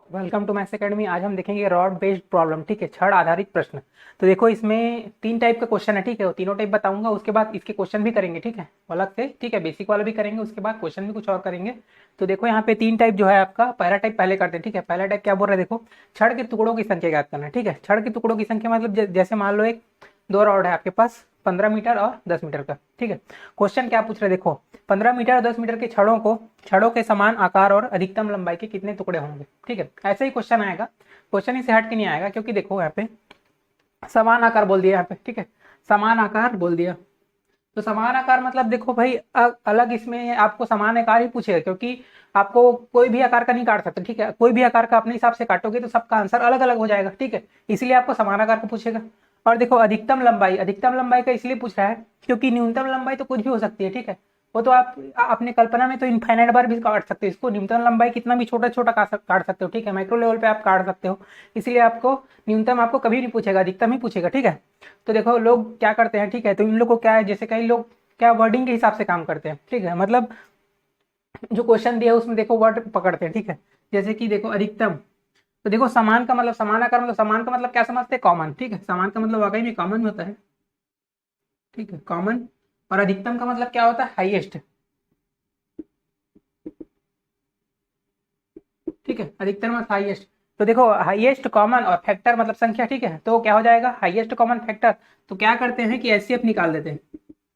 Welcome to maths academy. आज हम देखेंगे रॉड बेस्ड प्रॉब्लम। ठीक है, छड़ आधारित प्रश्न। तो देखो इसमें तीन टाइप का क्वेश्चन है। ठीक है, वो तीनों टाइप बताऊंगा, उसके बाद इसके क्वेश्चन भी करेंगे। ठीक है, अलग से। ठीक है, बेसिक वाला भी करेंगे, उसके बाद क्वेश्चन भी कुछ और करेंगे। तो देखो यहाँ पे तीन टाइप जो है आपका, पहला टाइप पहले करते हैं। ठीक है, पहला टाइप क्या बोल रहा है, देखो छड़ के टुकड़ों की संख्या ज्ञात करना है। ठीक है, छड़ के टुकड़ों की संख्या मतलब जैसे मान लो एक दो रॉड है आपके पास, 15 मीटर और 10 मीटर का। ठीक है, क्वेश्चन क्या पूछ रहे हैं, देखो 15 मीटर और 10 मीटर के छड़ों के समान आकार और अधिकतम लंबाई के कितने टुकड़े होंगे। ठीक है, ऐसे ही क्वेश्चन आएगा। क्वेश्चन इससे हट के नहीं आएगा, क्योंकि देखो यहाँ पे समान आकार बोल दिया यहाँ पे। ठीक है, समान आकार बोल दिया। तो समान आकार मतलब देखो भाई, अलग इसमें आपको समान आकार ही पूछेगा, क्योंकि आपको कोई भी आकार का नहीं काट सकते। ठीक है, कोई भी आकार का अपने हिसाब से काटोगे तो सबका आंसर अलग अलग हो जाएगा। ठीक है, इसलिए आपको समान आकार का पूछेगा। और देखो अधिकतम लंबाई का इसलिए पूछ रहा है क्योंकि न्यूनतम लंबाई तो कुछ भी हो सकती है। ठीक है, वो तो आप अपने कल्पना में तो इनफाइनाइट बार भी काट सकते हो इसको। न्यूनतम लंबाई कितना भी छोटा छोटा काट सकते हो। ठीक है, माइक्रो लेवल पे आप काट सकते हो। इसलिए आपको न्यूनतम आपको कभी नहीं पूछेगा, अधिकतम ही पूछेगा। ठीक है, तो देखो लोग क्या करते हैं। ठीक है, तो इन लोग को क्या है, जैसे कई लोग क्या वर्डिंग के हिसाब से काम करते हैं। ठीक है, मतलब जो क्वेश्चन दिया है उसमें देखो वर्ड पकड़ते हैं। ठीक है, जैसे कि देखो अधिकतम, तो देखो समान का मतलब, समान आकार मतलब, समान का मतलब क्या समझते हैं, कॉमन। ठीक है, समान का मतलब वाकई में कॉमन होता है। ठीक है, कॉमन। और अधिकतम का मतलब क्या होता है, हाईएस्ट। ठीक है, अधिकतम मतलब हाईएस्ट। तो देखो हाईएस्ट कॉमन और फैक्टर मतलब संख्या। ठीक है, तो क्या हो जाएगा, हाईएस्ट कॉमन फैक्टर। तो क्या करते हैं कि एचसीएफ निकाल देते हैं।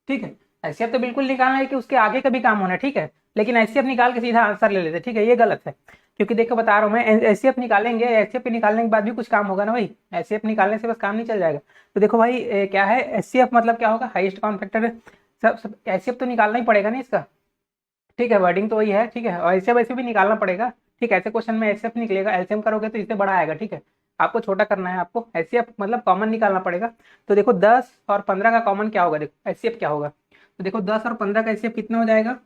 ठीक है, एचसीएफ तो बिल्कुल निकालना है कि उसके आगे का भी काम होना है। ठीक है, लेकिन एचसीएफ निकाल के सीधा आंसर ले लेते हैं। ठीक है, ये गलत है, क्योंकि देखो बता रहा हूँ मैं, एचसीएफ निकालेंगे, एचसीएफ निकालने के बाद भी कुछ काम होगा ना भाई। एचसीएफ निकालने से बस काम नहीं चल जाएगा। तो देखो भाई क्या है, एचसीएफ मतलब क्या होगा, हाईएस्ट कॉमन फैक्टर। सब एचसीएफ तो निकालना ही पड़ेगा ना इसका। ठीक है, वर्डिंग तो वही है। ठीक है, और एचसीएफ वैसे भी निकालना पड़ेगा। ठीक है, ऐसे क्वेश्चन में एचसीएफ निकलेगा, एलसीएम करोगे तो इससे बड़ा आएगा। ठीक है, आपको छोटा करना है, आपको एचसीएफ मतलब कॉमन निकालना पड़ेगा। तो देखो 10 और 15 का कॉमन क्या होगा, देखो एचसीएफ क्या होगा। तो देखो 10 और 15 का एचसीएफ कितना हो जाएगा।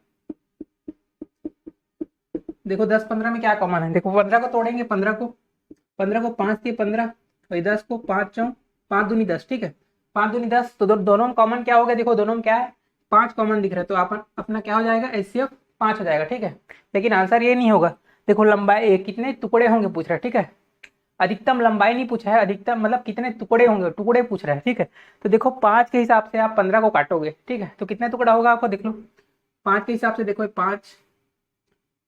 देखो 10 15 में क्या कॉमन है, देखो 15 को तोड़ेंगे, 15 को 5 दिए 15, वही 10 को 5 चौ 5 दूनी 10। ठीक है, 5 दूनी 10, तो दोनों में कॉमन क्या हो गया, देखो दोनों में क्या है, 5 कॉमन दिख रहा है। तो अपना क्या हो जाएगा, एचसीएफ 5 हो जाएगा। ठीक है, लेकिन आंसर ये नहीं होगा। देखो लंबाई कितने टुकड़े होंगे पूछ रहा है। ठीक है, अधिकतम लंबाई नहीं पूछा है, अधिकतम मतलब कितने टुकड़े होंगे, टुकड़े पूछ रहा है। ठीक है, तो देखो 5 के हिसाब से आप 15 को काटोगे। ठीक है, तो कितने टुकड़ा होगा आपको देख लो। 5 के हिसाब से देखो, 5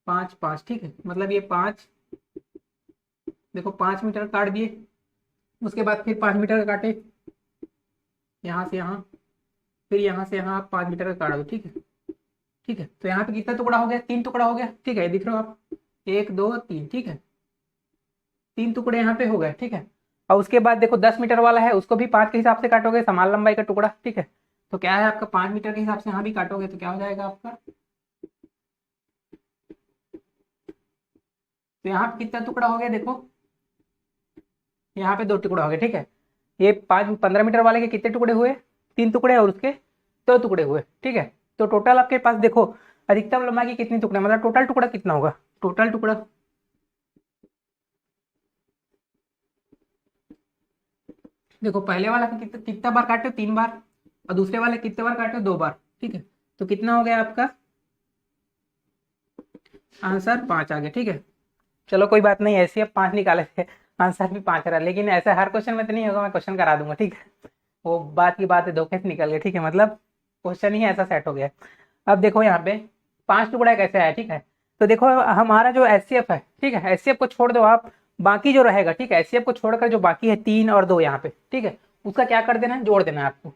5 5। ठीक है, मतलब ये 5, देखो 5 मीटर काट दिए। उसके बाद फिर 5 मीटर का काटे, यहाँ से यहाँ, फिर यहाँ से यहाँ आप 5 मीटर का काट दो। ठीक है, ठीक है, तो यहाँ पे कितना टुकड़ा हो गया, 3 टुकड़ा हो गया। ठीक है, दिख रहे हो आप, 1 2 3। ठीक है, 3 टुकड़े यहाँ पे हो गए। ठीक है, और उसके बाद देखो 10 मीटर वाला है, उसको भी 5 के हिसाब से काटोगे, समान लंबाई का टुकड़ा। ठीक है, तो क्या है आपका, 5 मीटर के हिसाब से यहाँ भी काटोगे तो क्या हो जाएगा आपका। तो यहाँ पे कितना टुकड़ा हो गया, देखो यहाँ पे 2 टुकड़ा हो गया। ठीक है, ये 15 मीटर वाले के कितने टुकड़े हुए, 3 टुकड़े, और उसके 2 टुकड़े हुए। ठीक है, तो टोटल आपके पास देखो अधिकतम लंबाई के कितने टुकड़े, मतलब टोटल टुकड़ा कितना होगा, टोटल टुकड़ा। देखो पहले वाला का कितना कितना बार काटे हो, 3 बार, और दूसरे वाले कितने बार काटे हो, 2 बार। ठीक है, तो कितना हो गया आपका आंसर, 5 आ गया। ठीक है, चलो कोई बात नहीं, ऐसे अब 5 निकाले थे, आंसर भी 5 रहा, लेकिन ऐसा हर क्वेश्चन में तो नहीं होगा, मैं क्वेश्चन करा दूंगा। ठीक है, वो बात की बात है, धोखे से निकल गए। ठीक है, मतलब क्वेश्चन ही ऐसा सेट हो गया। अब देखो यहाँ पे 5 टुकड़ा कैसे आया। ठीक है, तो देखो हमारा जो एचसीएफ है, ठीक है, एचसीएफ को छोड़ दो आप, बाकी जो रहेगा। ठीक है, एचसीएफ को छोड़कर जो बाकी है 3 और 2 यहाँ पे। ठीक है, उसका क्या कर देना है, जोड़ देना है आपको।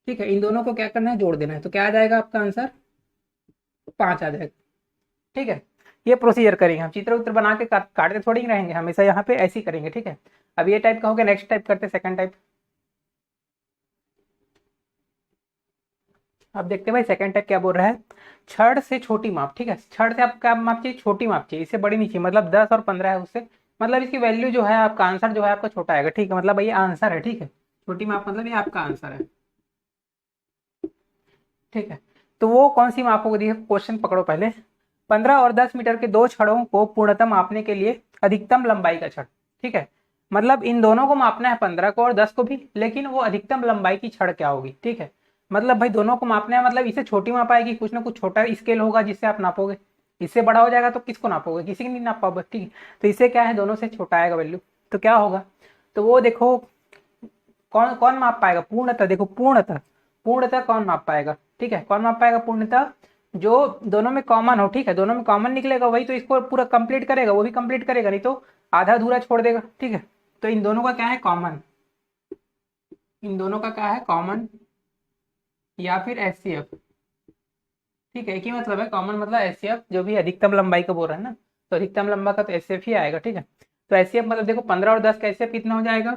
ठीक है, इन दोनों को क्या करना है, जोड़ देना है। तो क्या आ जाएगा आपका आंसर, 5 आ जाएगा। ठीक है, ये प्रोसीजर करेंगे हम, चित्र उत्र बना के काटते थोड़ी ही रहेंगे, हमेशा यहाँ पे ऐसे ही करेंगे। ठीक है, अब ये टाइप का हो गया, नेक्स्ट टाइप करते सेकंड टाइप। अब देखते हैं भाई सेकंड टाइप क्या बोल रहा है, छड़ से छोटी माप। ठीक है, छड़ से आपका माप चाहिए, छोटी माप चाहिए, इससे बड़ी नहीं चाहिए, मतलब 10 और 15 है उससे, मतलब इसकी वैल्यू जो है, आपका आंसर जो है आपका छोटा आएगा। ठीक है, मतलब भाई आंसर है। ठीक है, छोटी माप मतलब ये आपका आंसर है। ठीक है, तो वो कौन सी माप होगी, क्वेश्चन पकड़ो पहले। 15 और 10 मीटर के दो छड़ों को पूर्णतः मापने के लिए अधिकतम लंबाई का छड़। ठीक है, मतलब इन दोनों को मापना है, 15 को और 10 को भी, लेकिन वो अधिकतम लंबाई की छड़ क्या होगी। ठीक है, मतलब भाई दोनों को मापना है, मतलब इसे छोटी माप आएगी, कुछ ना कुछ छोटा स्केल होगा जिससे आप नापोगे। इससे बड़ा हो जाएगा तो किसको नापोगे, किसी की नहीं नाप पाओगे, ठीक है। तो इससे क्या है, दोनों से छोटा आएगा वैल्यू, तो क्या होगा, तो वो देखो कौन कौन माप पाएगा, पूर्णतः, देखो पूर्णतः, पूर्णतः कौन माप पाएगा, ठीक है, कौन माप पाएगा पूर्णतः, जो दोनों में कॉमन हो, ठीक है, दोनों में कॉमन निकलेगा वही तो इसको पूरा कंप्लीट करेगा, वो भी कंप्लीट करेगा, नहीं तो आधा अधूरा छोड़ देगा, ठीक है। तो इन दोनों का क्या है, कॉमन, इन दोनों का क्या है, कॉमन या फिर एचसीएफ, ठीक है, एक ही मतलब है, कॉमन मतलब एचसीएफ, जो भी अधिकतम लंबाई का बोल रहा है ना, तो अधिकतम लंबा का तो एचसीएफ ही आएगा, ठीक है। तो एचसीएफ मतलब देखो 15 और 10 का एचसीएफ कितना हो जाएगा,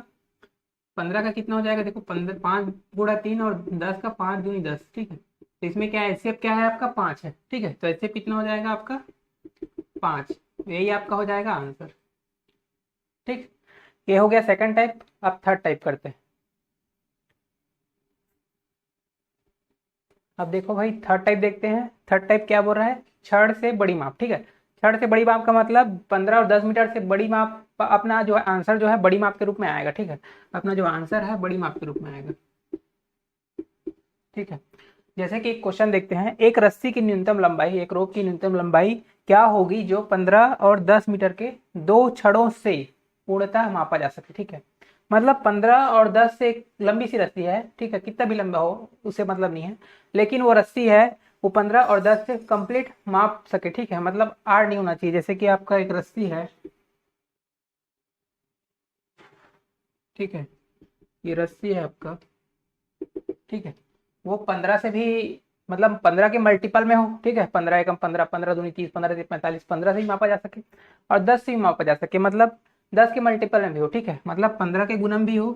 15 का कितना हो जाएगा, देखो 15, 5 गुणा 3 और 10 का 5 दूनी 10, ठीक है। तो इसमें क्या है, एचसीएफ क्या है आपका 5 है, ठीक है, तो एचसीएफ कितना हो जाएगा आपका 5, यही आपका हो जाएगा आंसर, ठीक। ये हो गया सेकंड टाइप। अब थर्ड टाइप करते हैं। अब देखो भाई थर्ड टाइप देखते हैं। थर्ड टाइप क्या बोल रहा है, छड़ से बड़ी माप, ठीक है। छड़ से बड़ी माप का मतलब 15 और 10 मीटर से बड़ी माप, अपना जो है आंसर जो है बड़ी माप के रूप में आएगा, ठीक है, अपना जो आंसर है बड़ी माप के रूप में आएगा, ठीक है। जैसे कि एक क्वेश्चन देखते हैं, एक रस्सी की न्यूनतम लंबाई, एक रोप की न्यूनतम लंबाई क्या होगी जो 15 और 10 मीटर के दो छड़ों से पूर्णतः मापा जा सके, ठीक है। मतलब 15 और 10 से एक लंबी सी रस्सी है, ठीक है, कितना भी लंबा हो उससे मतलब नहीं है, लेकिन वो रस्सी है वो 15 और 10 से कंप्लीट माप सके, ठीक है, मतलब आर नहीं होना चाहिए। जैसे कि आपका एक रस्सी है, ठीक है, ये रस्सी है आपका, ठीक है, वो 15 से भी, मतलब 15 के मल्टीपल में हो, ठीक है, 15 एकम 15, 15 दूनी 30, 15 से 45, 15 से ही मापा जा सके और 10 से भी मापा जा सके, मतलब 10 के मल्टीपल में भी हो, ठीक है, मतलब 15 के गुणम भी हो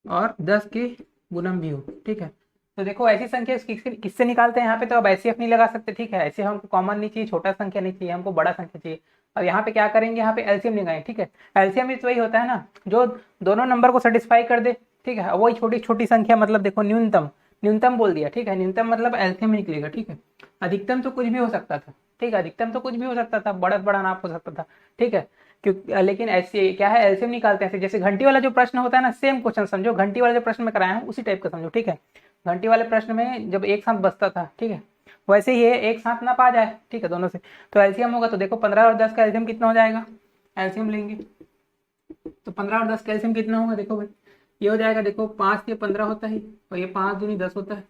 और 10 के गुणम भी हो, ठीक है। तो देखो ऐसी संख्या किससे निकालते हैं यहाँ पे, तो अब एचसीएफ नहीं लगा सकते, ठीक है, ऐसे हमको कॉमन नहीं चाहिए, छोटा संख्या नहीं चाहिए, हमको बड़ा संख्या चाहिए। अब यहाँ पे क्या करेंगे, यहाँ पे एलसीएम लगाएंगे, ठीक है। एलसीएम भी तो वही होता है ना, जो दोनों नंबर को सेटिस्फाई कर दे, ठीक है, वही छोटी छोटी संख्या, मतलब देखो न्यूनतम, न्यूनतम बोल दिया, ठीक है, न्यूनतम मतलब एलसीएम ही निकलेगा, ठीक है। अधिकतम तो कुछ भी हो सकता था, ठीक है, अधिकतम तो कुछ भी हो सकता था, बड़ा बड़ा नाप हो सकता था, ठीक है, क्योंकि लेकिन ऐसे क्या है, एलसीएम निकालते हैं, जैसे घंटी वाला जो प्रश्न होता है ना, सेम क्वेश्चन समझो, घंटी वाला जो प्रश्न में कराया हूँ उसी टाइप का समझो, ठीक है। घंटी वाले प्रश्न में जब एक साथ बजता था, ठीक है, वैसे ही ये एक साथ ना पा जाए, ठीक है, दोनों से। तो एलसीएम होगा, तो देखो 15 और 10 का एलसीएम कितना हो जाएगा, एलसीएम लेंगे तो 15 और 10 का एलसीएम कितना होगा, देखो भाई ये हो जाएगा, देखो 5 से 15 होता है और ये 5 दूनी 10 होता है,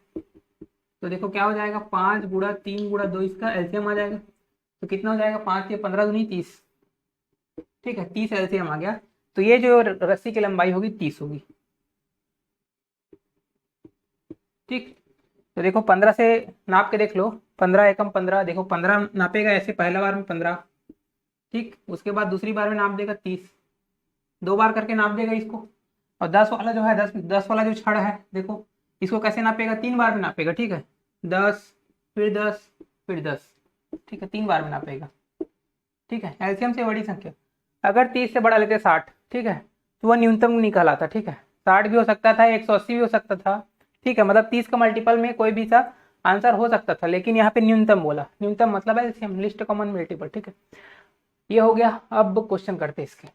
तो देखो क्या हो जाएगा, 5 गुणा 3 गुणा 2 इसका एलसीएम आ जाएगा, तो कितना हो जाएगा, 5 से 15 दूनी 30, ठीक है, 30 एलसीएम आ गया। तो ये जो रस्सी की लंबाई होगी 30 होगी, ठीक। तो देखो 15 से नाप के देख लो, 15 एकम 15, देखो 15 नापेगा ऐसे पहला बार में 15, ठीक, उसके बाद दूसरी बार में नाप देगा 30, दो बार करके नाप देगा इसको। और 10 वाला जो है, 10 वाला जो छड़ है, देखो इसको कैसे नापेगा, 3 बार में नापेगा, ठीक है, 10 फिर 10 फिर 10, ठीक है, 3 बार में नापेगा, ठीक है। एलसीएम से बड़ी संख्या, अगर 30 से बड़ा लेते 60, ठीक है, तो वह न्यूनतम निकल आता, ठीक है, 60 भी हो सकता था, 180 भी हो सकता था, ठीक है, मतलब 30 का मल्टीपल में कोई भी सा आंसर हो सकता था, लेकिन यहाँ पे न्यूनतम बोला, न्यूनतम मतलब एलसीएम, लिस्ट कॉमन मल्टीपल, ठीक है। ये हो गया। अब क्वेश्चन करते हैं इसके।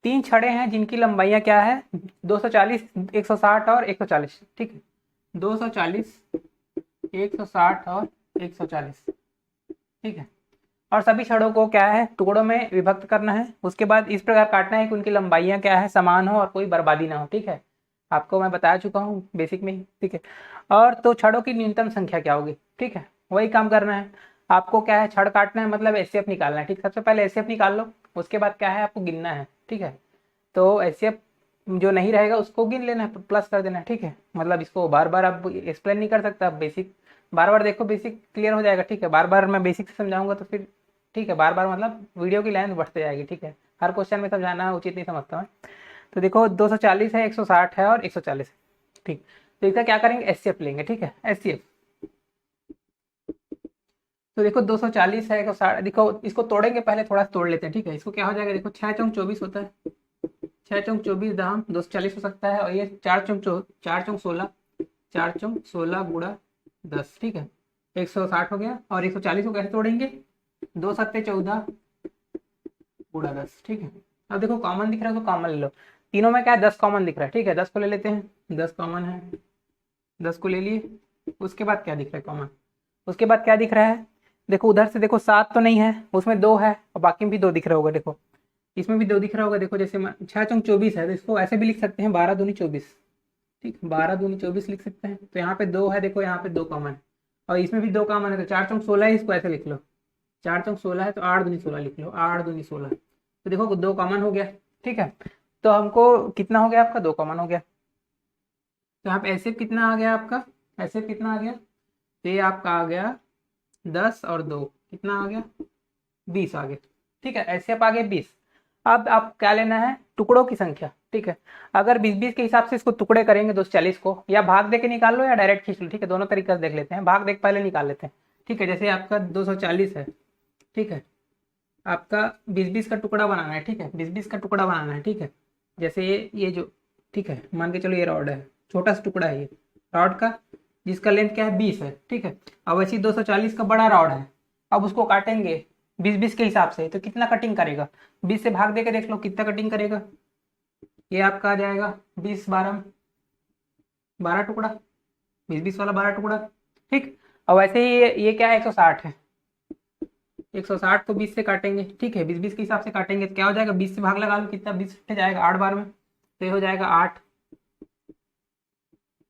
तीन छड़े हैं जिनकी लंबाइयां क्या है, 240, 160 और 140, ठीक है, 240, 160 और 140, ठीक है। और सभी छड़ों को क्या है, टुकड़ों में विभक्त करना है, उसके बाद इस प्रकार काटना है कि उनकी लंबाइयां क्या है, समान हो और कोई बर्बादी ना हो, ठीक है, आपको मैं बता चुका हूँ बेसिक में ही, ठीक है। और तो छड़ों की न्यूनतम संख्या क्या होगी, ठीक है, वही काम करना है आपको, क्या है, छड़ काटना है मतलब एचसीएफ निकालना है, ठीक, सबसे पहले एचसीएफ निकाल लो, उसके बाद क्या है आपको गिनना है, ठीक है। तो एचसीएफ जो नहीं रहेगा उसको गिन लेना है, प्लस कर देना है, ठीक है, मतलब इसको बार बार आप एक्सप्लेन नहीं कर सकता, बेसिक बार बार देखो, बेसिक क्लियर हो जाएगा, ठीक है, बार बार मैं बेसिक से समझाऊंगा तो फिर, ठीक है, बार बार मतलब वीडियो की लेंथ बढ़ते जाएगी, ठीक है, हर क्वेश्चन में समझाना उचित नहीं समझता मैं। तो देखो 240 है, 160 है और 140 है, ठीक। तो इसका क्या करेंगे, एचसीएफ लेंगे, ठीक है, एचसीएफ। तो देखो 240 है, 160, देखो इसको तोड़ेंगे, पहले थोड़ा तोड़ लेते हैं, ठीक है, इसको क्या हो जाएगा, देखो 6 चौक 24 होता है, 6 चौक 24 दाम 240 हो सकता है, और ये 4 चौक 16, 4 चौक 16 गुणा 10, ठीक है, 160 हो गया। और 140 को कैसे तोड़ेंगे, 2 सत्ते 14 गुणा 10, ठीक है। अब देखो कॉमन दिख रहा है तो कॉमन ले लो, तीनों में क्या है 10 कॉमन दिख रहा है, ठीक है, 10 को ले लेते हैं, 10 कॉमन है, 10 को ले लिए, उसके बाद क्या दिख रहा है कॉमन, उसके बाद क्या दिख रहा है, देखो उधर से देखो 7 तो नहीं है, उसमें 2 है और बाकी में भी 2 दिख रहा होगा। देखो इसमें भी 2 दिख रहा होगा। देखो जैसे 6 चौक 24 है, तो इसको ऐसे भी लिख सकते हैं 12 दूनी 24। ठीक, 12 दूनी 24 लिख सकते हैं। तो यहाँ पे 2 है, देखो यहाँ पे 2 कॉमन है और इसमें भी 2 कॉमन है, तो 4 चौक 16 है, इसको ऐसे लिख लो। 4 चौक 16 है तो 8 दूनी 16 लिख लो, 8 दूनी 16। तो देखो 2 कॉमन हो गया। ठीक है, तो हमको कितना हो गया आपका, 2 कॉमन हो गया। तो यहाँ पे ऐसे कितना आ गया आपका, ऐसे कितना आ गया, तो ये आपका आ गया 10 और 2 कितना आ गया, 20 आ गया। ठीक है, ऐसे आप आ गए 20। अब आप क्या लेना है, टुकड़ों की संख्या। ठीक है, अगर 20-20 के हिसाब से इसको टुकड़े करेंगे 240 को, या भाग दे के निकाल लो या डायरेक्ट खींच लो। ठीक है, दोनों तरीके से देख लेते हैं। भाग दे के पहले निकाल लेते हैं। ठीक है, जैसे आपका 240 है। ठीक है, आपका 20-20 का टुकड़ा बनाना है। ठीक है, 20-20 का टुकड़ा बनाना है। ठीक है, जैसे ये जो, ठीक है मान के चलो ये रॉड है, छोटा सा टुकड़ा है ये रॉड का, जिसका लेंथ क्या है 20 है। ठीक है, अब वैसे 240 का बड़ा रॉड है। अब उसको काटेंगे 20-20 के हिसाब से, तो कितना कटिंग करेगा, 20 से भाग दे के देख लो कितना कटिंग करेगा। ये आपका आ जाएगा 20 12 12 टुकड़ा, 20-20 वाला 12 टुकड़ा। ठीक, और वैसे ही ये क्या है 160 है, 160 को 20 से काटेंगे। ठीक है, 20-20 के हिसाब से काटेंगे तो क्या हो जाएगा, 20 से भाग लगा लो कितना, 20 से जाएगा 8 बार में, तो ये हो जाएगा 8,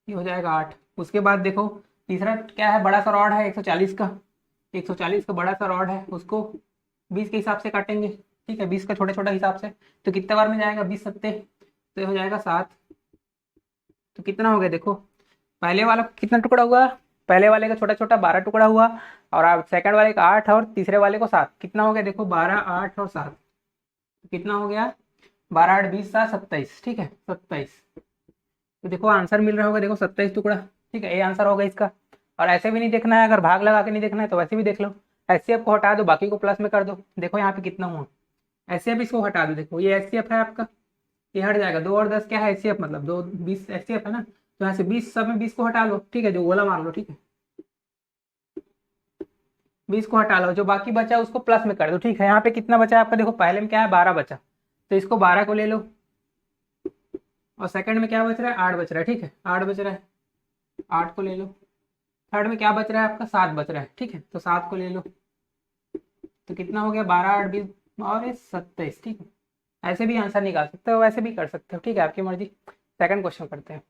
ये हो जाएगा 8। उसके बाद देखो तीसरा क्या है, बड़ा सा रॉड है 140 का, 140 का बड़ा सा रॉड है, उसको 20 के हिसाब से काटेंगे। ठीक है, 20 का छोटे छोटा हिसाब से, तो कितने बार में जाएगा, 20 सत्ते, तो ये हो जाएगा 7। तो कितना हो गया देखो, पहले वाला कितना टुकड़ा हुआ, पहले वाले का छोटा छोटा 12 टुकड़ा हुआ, और आप सेकंड वाले का 8 और तीसरे वाले को 7। कितना हो गया देखो, 12 8 और 7, कितना हो गया, 12 8 20 7 27। ठीक है, 27। तो देखो आंसर मिल रहा होगा, देखो 27 टुकड़ा। ठीक है, ये आंसर होगा इसका। और ऐसे भी नहीं देखना है, अगर भाग लगा के नहीं देखना है तो वैसे भी देख लो। एचसीएफ को हटा दो, बाकी को प्लस में कर दो। देखो यहाँ पे कितना हुआ, एचसीएफ इसको हटा दो। देखो ये एचसीएफ है आपका, ये हट जाएगा। 2 और 10 क्या है, एचसीएफ मतलब 2 20 एचसीएफ है ना, तो यहाँ से 20 सब में 20 को हटा लो। ठीक है, जो गोला मार लो। ठीक है, 20 को हटा लो, जो बाकी बचा उसको प्लस में कर दो। ठीक है, यहाँ पे कितना बचा आपका, देखो पहले में क्या है 12 बचा, तो इसको 12 को ले लो, और सेकंड में क्या बच रहा है 8 बच रहा है। ठीक है, 8 बच रहा है, 8 को ले लो। थर्ड में क्या बच रहा है आपका, 7 बच रहा है। ठीक है, तो 7 को ले लो, तो कितना हो गया 12 8 20 और 27। ठीक है, ऐसे भी आंसर निकाल सकते हो, वैसे भी कर सकते हो। ठीक है, आपकी मर्जी। सेकंड क्वेश्चन करते हैं।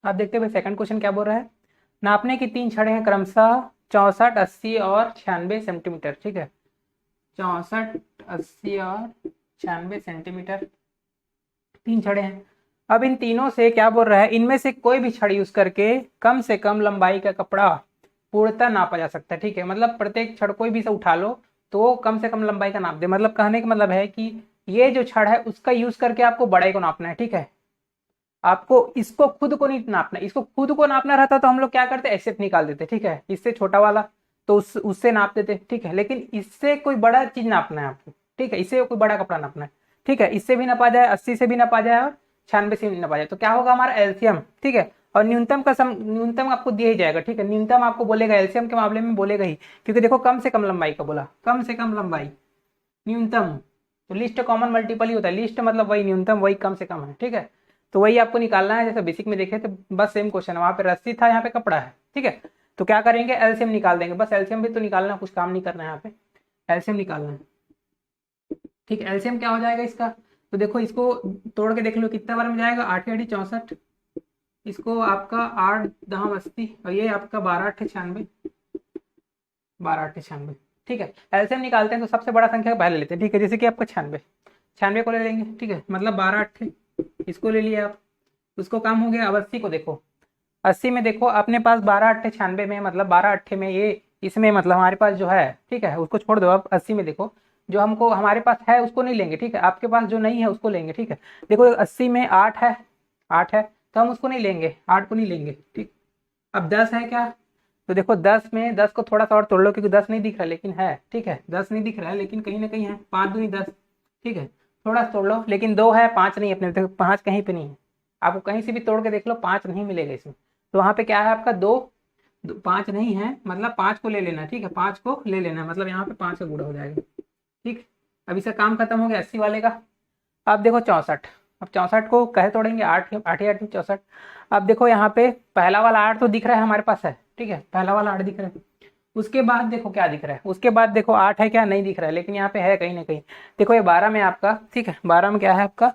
आप देखते हुए सेकंड क्वेश्चन क्या बोल रहा है, नापने की 3 छड़ें हैं क्रमशः 64 80 और 96 सेंटीमीटर। ठीक है, 64 80 और 96 सेंटीमीटर 3 छड़ें हैं। अब इन तीनों से क्या बोल रहा है, इनमें से कोई भी छड़ यूज करके कम से कम लंबाई का कपड़ा पूर्णतः नापा जा सकता है। ठीक है, मतलब प्रत्येक छड़ कोई भी से उठा लो तो वो कम से कम लंबाई का नाप दे। मतलब कहने का मतलब है कि ये जो छड़ है उसका यूज करके आपको बड़ाई को नापना है। ठीक है, आपको इसको खुद को नहीं नापना, इसको खुद को नापना रहता तो हम लोग क्या करते, ऐसे निकाल देते। ठीक है, इससे छोटा वाला तो उससे नाप देते। ठीक है, लेकिन इससे कोई बड़ा चीज नापना है आपको। ठीक है, इससे कोई बड़ा कपड़ा नापना है। ठीक है, इससे भी नापा जाए, 80 से भी नापा जाए और 96 से भी नापा जाए, तो क्या होगा हमारा एलसीएम। ठीक है, और न्यूनतम आपको दिया ही जाएगा। ठीक है, न्यूनतम आपको बोलेगा, एलसीएम के मामले में बोलेगा ही, क्योंकि देखो कम से कम लंबाई का बोला, कम से कम लंबाई न्यूनतम, तो लिस्ट कॉमन मल्टीपल ही होता है। लिस्ट मतलब वही न्यूनतम, वही कम से कम है। ठीक है, तो वही आपको निकालना है। जैसे बेसिक में देखे तो बस सेम क्वेश्चन है, वहां पे रस्सी था, यहाँ पे कपड़ा है। ठीक है, तो क्या करेंगे, एलसीएम निकाल देंगे। बस एलसीएम भी तो निकालना, कुछ काम नहीं करना है यहाँ पे, एलसीएम निकालना है। ठीक है, एलसीएम क्या हो जाएगा इसका, तो देखो इसको तोड़ के देख लो कितना बार में जाएगा, 8 8 64, इसको आपका 8 10 80 और ये आपका 12 8 96, 12 8 96। ठीक है, एलसीएम निकालते हैं तो सबसे बड़ा संख्या पहले लेते हैं। ठीक है, जैसे कि आपका 96, 96 को ले लेंगे। ठीक है, मतलब 12 8 इसको ले लिया आप, उसको काम हो गया। अब 80 को देखो, 80 में देखो अपने पास 12 8 96 में, मतलब 12 8 में ये इसमें मतलब हमारे पास जो है, ठीक है उसको छोड़ दो। अब 80 में देखो जो हमको हमारे पास है उसको नहीं लेंगे। ठीक है, आपके पास जो नहीं है उसको लेंगे। ठीक है, देखो 80 में 8 है, 8 है तो हम उसको नहीं लेंगे, 8 को नहीं लेंगे। ठीक, अब 10 है क्या, तो देखो 10 में 10 को थोड़ा सा और तोड़ लो, क्योंकि 10 नहीं दिख रहा लेकिन है। ठीक है, 10 नहीं दिख रहा है लेकिन कहीं ना कहीं है, 5 दूनी 10। ठीक है, थोड़ा सा तोड़ लो, लेकिन 2 है 5 नहीं, अपने देखो 5 कहीं पे नहीं है, आपको कहीं से भी तोड़ के देख लो 5 नहीं मिलेगा इसमें। तो वहां पे क्या है आपका 2, पाँच नहीं है, मतलब पाँच को ले लेना, ठीक है, पाँच को ले लेना, मतलब यहाँ पे पाँच का गुणा हो जाएगा। ठीक, अब इसका काम खत्म हो गया 80 वाले का। अब देखो 64, अब 64 को कहे तोड़ेंगे, आठ आठ ही आठ में 64। अब देखो यहाँ पे पहला वाला आठ तो दिख रहा है हमारे पास है, ठीक है, पहला वाला आठ दिख रहा है। उसके बाद देखो क्या दिख रहा है, उसके बाद देखो आठ है क्या, नहीं दिख रहा है, लेकिन यहाँ पे है कहीं ना कहीं। देखो ये 12 में आपका, ठीक है, 12 में क्या है आपका,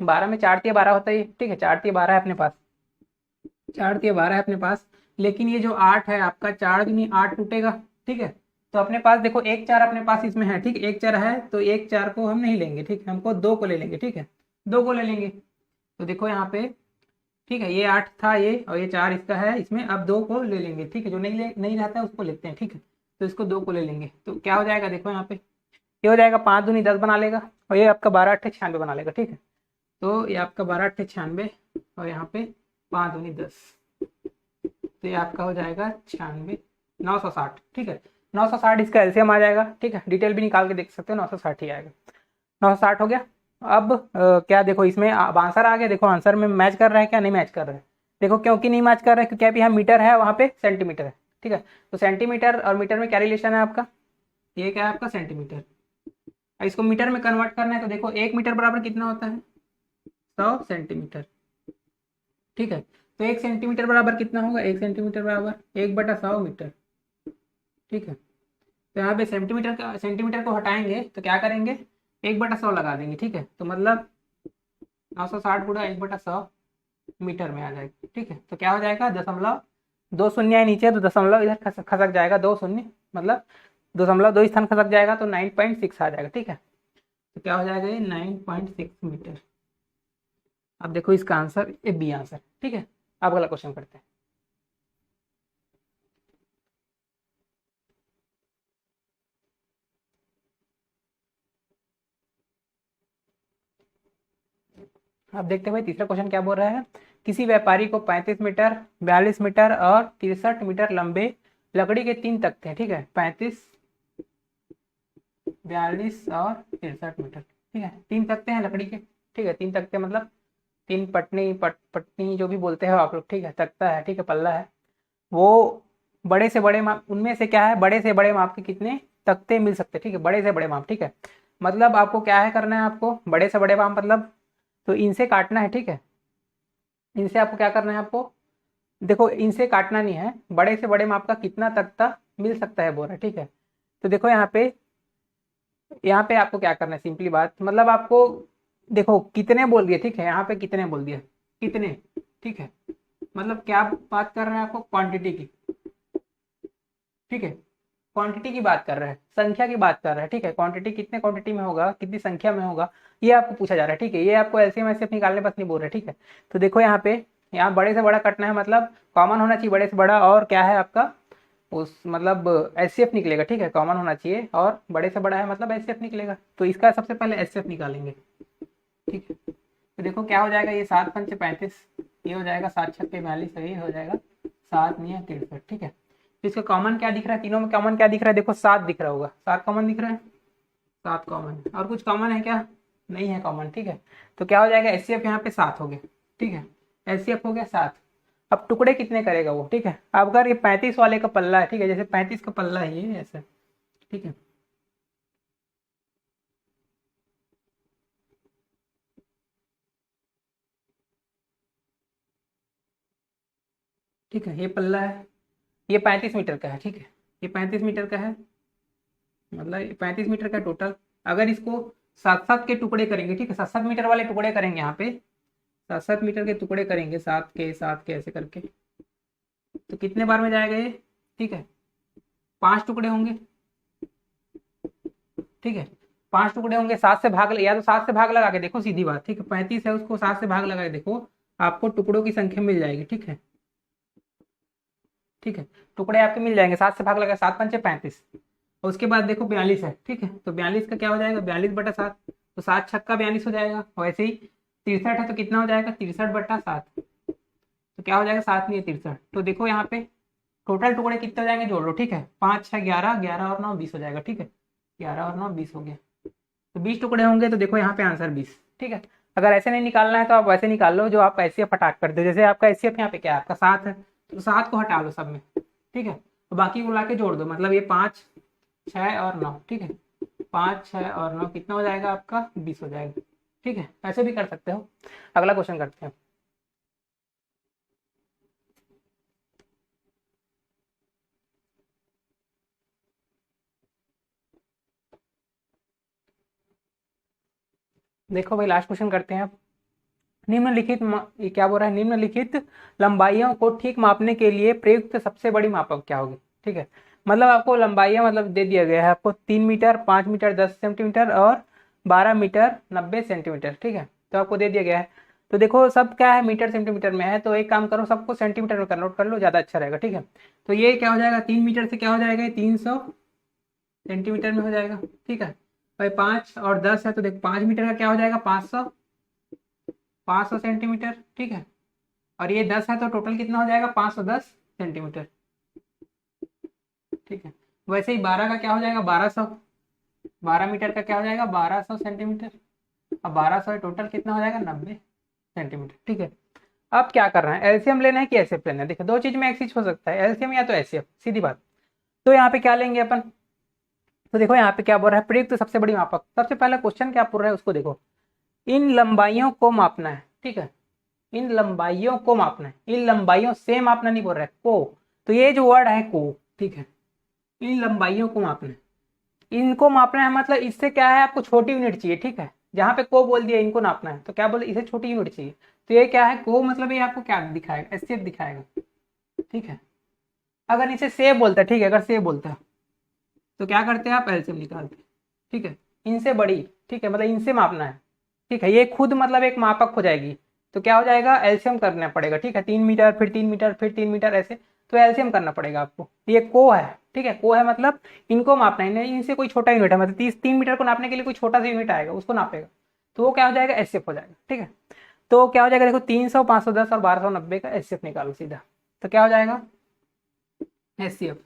12 में 4 तिया 12 होता है, ठीक है, 4 तिया 12 है अपने पास, 4 तिया 12 है अपने पास। लेकिन ये जो आठ है आपका, 4 दूनी 8 टूटेगा, ठीक है। तो अपने पास देखो एक चार अपने पास इसमें है, ठीक, एक चार है, तो एक चार को हम नहीं लेंगे, ठीक है, हमको दो को ले लेंगे, ठीक है, दो को ले लेंगे। तो देखो यहाँ पे, ठीक है, ये आठ था ये, और ये चार इसका है, इसमें अब दो को ले लेंगे, ठीक है, जो नहीं रहता है उसको लेते हैं, ठीक है। तो इसको दो को ले लेंगे, तो क्या हो जाएगा, देखो यहाँ पे ये हो जाएगा 5 दूनी 10 बना लेगा, और ये आपका 12 8 96 बना लेगा, ठीक है। तो ये आपका 12 8 96, और यहाँ पे 5 दूनी 10, तो ये आपका हो जाएगा 96, 960, ठीक है, 960 इसका एलसीएम आ जाएगा, ठीक है, डिटेल भी निकाल के देख सकते हो, 960 ही आएगा, 960 हो गया। अब क्या देखो इसमें अब आंसर आ गया, देखो आंसर में मैच कर रहा है क्या, नहीं मैच कर रहा है। देखो क्योंकि नहीं मैच कर रहा है, क्योंकि अभी यहाँ मीटर है, वहाँ पे सेंटीमीटर है, ठीक है। तो सेंटीमीटर और मीटर में क्या रिलेशन है आपका, ये क्या है आपका सेंटीमीटर। इसको मीटर में कन्वर्ट करना है, तो देखो 1 मीटर बराबर कितना होता है, 100 सेंटीमीटर, ठीक है। तो 1 सेंटीमीटर बराबर कितना होगा, 1 सेंटीमीटर बराबर 1/100 मीटर, ठीक है। तो यहाँ पे सेंटीमीटर को हटाएंगे तो क्या करेंगे, 1/100 लगा देंगे, ठीक है। तो मतलब 960 गुणा 1/100 मीटर में आ जाएगा, ठीक है। तो क्या हो जाएगा, दशमलव, दो शून्य है नीचे, तो दशमलव इधर खसक जाएगा, दो शून्य, मतलब दशमलव दो स्थान खसक जाएगा, तो 9.6 आ जाएगा, ठीक है। तो क्या हो जाएगा, ये 9.6 मीटर। अब देखो इसका आंसर, ये बी आंसर, ठीक है। अब अगला क्वेश्चन करते हैं। अब देखते हैं भाई तीसरा क्वेश्चन क्या बोल रहा है। किसी व्यापारी को 35 मीटर, 42 मीटर और 63 मीटर लंबे लकड़ी के 3 तख्ते हैं, ठीक है, 35, 42 और 63 मीटर, ठीक है, 3 तख्ते हैं लकड़ी के, ठीक है, 3 तख्ते मतलब तीन पटनी पटनी जो भी बोलते हो आप लोग, ठीक है, तख्ता है, ठीक है, पल्ला है। वो बड़े से बड़े माप, उनमें से क्या है, बड़े से बड़े माप के कितने तख्ते मिल सकते हैं, ठीक है, बड़े से बड़े माप, ठीक है। मतलब आपको क्या है करना है, आपको बड़े से बड़े माप मतलब, तो इनसे काटना है, ठीक है, इनसे आपको क्या करना है, आपको देखो इनसे काटना नहीं है, बड़े से बड़े माप का कितना तख्ता मिल सकता है बोल रहा है, ठीक है। तो देखो यहाँ पे आपको क्या करना है, सिंपली बात, मतलब आपको देखो कितने बोल दिए, ठीक है, यहाँ पे कितने बोल दिया, कितने, ठीक है, मतलब क्या बात कर रहे हैं आपको, क्वांटिटी की, ठीक है, क्वांटिटी की बात कर रहा है, संख्या की बात कर रहा है, ठीक है, क्वांटिटी कितने क्वांटिटी में होगा, कितनी संख्या में होगा, ये आपको पूछा जा रहा है, ठीक है। ये आपको एलसीएम एचसीएफ निकालने बस नहीं बोल रहे, ठीक है। तो देखो यहाँ बड़े से बड़ा कटना है, मतलब कॉमन होना चाहिए बड़े से बड़ा, और क्या है आपका उस मतलब एचसीएफ निकलेगा, ठीक है, कॉमन होना चाहिए, और बड़े से बड़ा है मतलब एचसीएफ निकलेगा। तो इसका सबसे पहले एचसीएफ निकालेंगे, ठीक है। तो देखो क्या हो जाएगा, ये 7×5 = 35, ये हो जाएगा 7×6 = 42, ये हो जाएगा 7×9 = 63, ठीक है। तो इसका कॉमन क्या दिख रहा है, तीनों में कॉमन क्या दिख रहा है, देखो 7 दिख रहा होगा, 7 कॉमन दिख रहा है, 7 कॉमन है, और कुछ कॉमन है क्या, नहीं है कॉमन, ठीक है। तो क्या हो जाएगा, एचसीएफ यहाँ पे 7 हो गया, ठीक है, एचसीएफ हो गया 7। अब टुकड़े कितने करेगा वो, ठीक है। अब अगर ये 35 वाले का पल्ला है, ठीक है, जैसे 35 का पल्ला है ये ऐसे, ठीक है, ठीक है, ये पल्ला है, ये 35 मीटर का है, ठीक है, ये 35 मीटर का है, मतलब 35 मीटर का टोटल। अगर इसको 7-7 के टुकड़े करेंगे, ठीक है, 7-7 मीटर वाले टुकड़े करेंगे, यहाँ पे 7-7 मीटर के टुकड़े करेंगे, 7 के ऐसे करके, तो कितने बार में जाएगा ये, ठीक है, 5 टुकड़े होंगे, ठीक है, 5 टुकड़े होंगे, 7 से भाग, या तो 7 से भाग लगा के देखो, सीधी बात, ठीक है, 35 है, उसको 7 से भाग लगा के देखो, आपको टुकड़ों की संख्या मिल जाएगी, ठीक है, ठीक है, टुकड़े आपके मिल जाएंगे, 7 से भाग लगा, 7×5 = 35। और उसके बाद देखो 42 है, ठीक है, तो 42 का क्या हो जाएगा, 42/7, तो 7×6 = 42 हो जाएगा। वैसे ही 63 है, तो कितना हो जाएगा, 63/7, तो क्या हो जाएगा, 7×9 = 63। तो देखो यहाँ पे टोटल टुकड़े कितने हो जाएंगे, जोड़ लो, ठीक है, 5×6 = 11, 11 और 9 = 20 हो जाएगा, ठीक है, 11 और 9 = 20 हो गया, तो 20 टुकड़े होंगे, तो देखो यहाँ पे आंसर 20, ठीक है। अगर ऐसे नहीं निकालना है तो आप वैसे निकाल लो, जो आप एचसीएफ फटाक कर दो, जैसे आपका एचसीएफ यहाँ पे क्या है, आपका 7 है, तो 7 को हटा दो सब में, ठीक है, तो बाकी को ला के जोड़ दो, मतलब ये 5 6 और 9, ठीक है, 5 6 और 9 कितना हो जाएगा आपका, 20 हो जाएगा, ठीक है, ऐसे भी कर सकते हो। अगला क्वेश्चन करते हैं। देखो भाई लास्ट क्वेश्चन करते हैं अब। ये क्या बोल रहा है, निम्नलिखित लंबाइयों को ठीक मापने के लिए प्रयुक्त सबसे बड़ी मापक क्या होगी, ठीक है, मतलब आपको लंबाइयाँ मतलब दे दिया गया है आपको 3 मीटर, 5 मीटर 10 सेंटीमीटर और 12 मीटर 90 सेंटीमीटर, ठीक है, तो आपको दे दिया गया है। तो देखो सब क्या है, मीटर सेंटीमीटर में है, तो एक काम करो सबको सेंटीमीटर में कन्वर्ट कर लो, ज़्यादा अच्छा रहेगा, ठीक है। तो ये क्या हो जाएगा, 3 मीटर से क्या हो जाएगा, 300 सेंटीमीटर में हो जाएगा, ठीक है। भाई 5 और 10 है, तो देखो 5 मीटर का क्या हो जाएगा, 500 सेंटीमीटर, ठीक है, और ये 10 है तो टोटल कितना हो जाएगा, 510 सेंटीमीटर, ठीक है। वैसे ही 12 का क्या हो जाएगा, 1200, 12 मीटर का क्या हो जाएगा, 1200 सेंटीमीटर, अब 1200 टोटल कितना हो जाएगा, 90 सेंटीमीटर, ठीक है। अब क्या कर रहे हैं, एलसीएम लेना है कि एसएफ लेना है, देखो दो चीज में एक चीज हो सकता है, एलसीएम या तो एसएफ, सीधी बात। तो यहाँ पे क्या लेंगे अपन, तो देखो यहाँ पे क्या बोल रहा है, प्रयुक्त सबसे बड़ी मापक, सबसे पहला क्वेश्चन क्या पूछ रहा है उसको देखो, इन लंबाइयों को मापना है, ठीक है, इन लंबाइयों को मापना है, इन लंबाइयों से मापना नहीं बोल रहा है, को, तो ये जो वर्ड है को, ठीक है, इन लंबाइयों को मापना है, इनको मापना है, मतलब इससे क्या है, आपको छोटी यूनिट चाहिए, ठीक है, जहां पे को बोल दिया इनको नापना है, तो क्या बोले, इसे छोटी यूनिट चाहिए, तो ये क्या है, को मतलब ये आपको क्या दिखाएगा, एसएफ दिखाएगा, ठीक है। अगर इसे से बोलता है, ठीक है, अगर से बोलता है तो क्या करते हैं आप, एलसीएम निकालते हैं, ठीक है, इनसे बड़ी, ठीक है, मतलब इनसे मापना है, ठीक है, ये खुद मतलब एक मापक हो जाएगी, तो क्या हो जाएगा, एलसीएम करना पड़ेगा, ठीक है, 3 मीटर फिर 3 मीटर फिर 3 मीटर ऐसे, तो एलसीएम करना पड़ेगा आपको। ये को है, ठीक है, को है मतलब इनको मापना है, इनसे कोई छोटा यूनिट है, मतलब 3 मीटर को नापने के लिए कोई छोटा सा यूनिट आएगा उसको नापेगा, तो वो क्या हो जाएगा, एसएफ हो जाएगा, ठीक है। तो क्या हो जाएगा, देखो 300 510 और 1290 का एसएफ निकालो सीधा, तो क्या हो जाएगा, एससीएफ,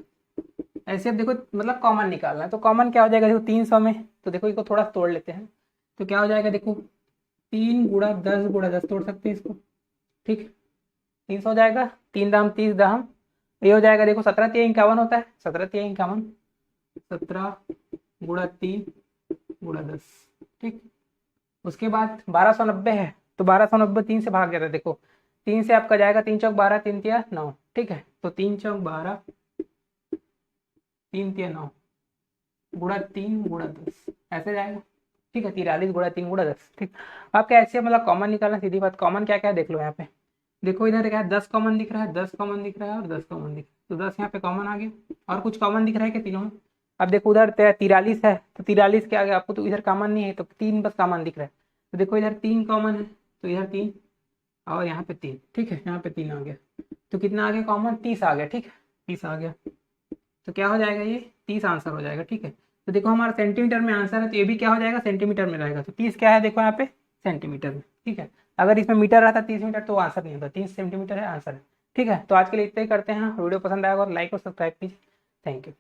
एससीएफ देखो मतलब कॉमन निकालना है, तो कॉमन क्या हो जाएगा, देखो 300 में, तो देखो इसको थोड़ा तोड़ लेते हैं, तो क्या हो जाएगा, देखो 3 × 10 × 10 तोड़ सकते हैं इसको, ठीक, 300 हो जाएगा, 3 दाम 30 दाम, ये हो जाएगा, देखो 17×3 = 51 होता है, 17×3 = 17 × 3 × 10, ठीक। उसके बाद 1290 है, तो 1290 3 से भाग जाता है, देखो 3 से आपका जाएगा, 3 × 4 = 12 3 × 9, ठीक है, तो 3 × 4 = 3 × 9 × 3 × 10 ऐसे जाएगा, ठीक है, 43 × 3 × 10, ठीक। आप क्या ऐसे मतलब कॉमन निकालना, सीधी बात, कॉमन क्या क्या है देख लो यहाँ पे, देखो इधर क्या है, 10 कॉमन दिख रहा है, 10 कॉमन दिख रहा है और 10 कॉमन दिख रहा है, तो 10 यहाँ पे कॉमन आ गया, और कुछ कॉमन दिख रहा है क्या तीनों में, अब देखो उधर 43 है, तो 43 के आगे आपको तो इधर कॉमन नहीं है, तो 3 बस कॉमन दिख रहा है, तो देखो इधर 3 कॉमन है, तो इधर 3 और यहाँ पे 3, ठीक है, यहाँ पे 3 आ गया, तो कितना आ गया कॉमन, 30 आ गया, ठीक है, 30 आ गया, तो क्या हो जाएगा, ये 30 आंसर हो जाएगा, ठीक है। तो देखो हमारा सेंटीमीटर में आंसर है, तो ये भी क्या हो जाएगा, सेंटीमीटर में रहेगा, तो 30 क्या है, देखो यहाँ पे सेंटीमीटर में, ठीक है। अगर इसमें मीटर रहता 30 मीटर तो आंसर नहीं होता, 30 सेंटीमीटर है आंसर है, ठीक है। तो आज के लिए इतना ही करते हैं, वीडियो पसंद आएगा और लाइक और सब्सक्राइब कीजिए, थैंक यू।